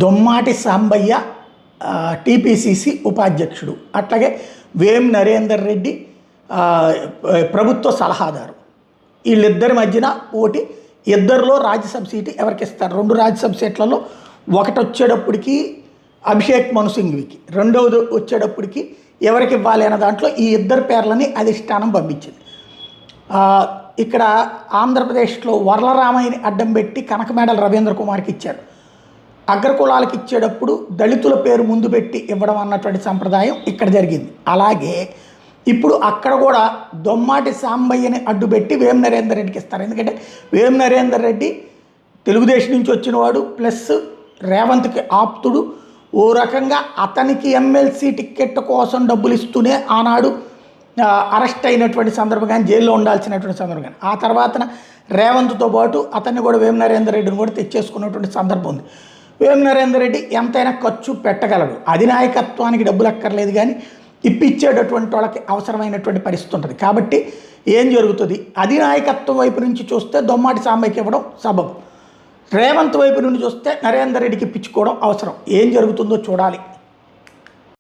Dommati Sambaiah TPCC ఉపాధ్యక్షుడు, అట్లాగే వేం నరేందర్ రెడ్డి ప్రభుత్వ సలహాదారు. వీళ్ళిద్దరి మధ్యన పోటీ. ఇద్దరిలో రాజ్యసభ సీటు ఎవరికి ఇస్తారు? 2 రాజ్యసభ సీట్లలో ఒకటి వచ్చేటప్పటికి అభిషేక్ మను సింఘ్వికి, రెండవది వచ్చేటప్పటికి ఎవరికి ఇవ్వాలి అనే దాంట్లో ఈ ఇద్దరు పేర్లని అధిష్టానం పంపించింది. ఇక్కడ ఆంధ్రప్రదేశ్లో వరలరామయ్యని అడ్డం పెట్టి కనకమేడల రవీంద్ర కుమార్కి ఇచ్చారు. అగ్రకులాలకు ఇచ్చేటప్పుడు దళితుల పేరు ముందు పెట్టి ఇవ్వడం అన్నటువంటి సంప్రదాయం ఇక్కడ జరిగింది. అలాగే ఇప్పుడు అక్కడ కూడా దొమ్మాటి సాంబయ్యని అడ్డుపెట్టి వేం నరేందర్ రెడ్డికి ఇస్తారు. ఎందుకంటే వేం నరేందర్ రెడ్డి తెలుగుదేశం నుంచి వచ్చినవాడు, ప్లస్ రేవంత్కి ఆప్తుడు. ఓ రకంగా అతనికి ఎమ్మెల్సీ టికెట్ కోసం డబ్బులు ఇస్తూనే ఆనాడు అరెస్ట్ అయినటువంటి సందర్భం కానీ, జైల్లో ఉండాల్సినటువంటి సందర్భం కానీ, ఆ తర్వాత రేవంత్తో పాటు అతన్ని కూడా వేం నరేందర్ రెడ్డిని కూడా తెచ్చేసుకున్నటువంటి సందర్భం ఉంది. వేం నరేందర్ రెడ్డి ఎంతైనా ఖర్చు పెట్టగలడు, అధినాయకత్వానికి డబ్బులు అక్కర్లేదు, కానీ ఇప్పించేటటువంటి వాళ్ళకి అవసరమైనటువంటి పరిస్థితి ఉంటుంది. కాబట్టి ఏం జరుగుతుంది? అధినాయకత్వం వైపు నుంచి చూస్తే దొమ్మాటి సాంబయ్యకి ఇవ్వడం సబబు, రేవంత్ వైపు నుండి చూస్తే నరేందర్ రెడ్డికి ఇప్పించుకోవడం అవసరం. ఏం జరుగుతుందో చూడాలి.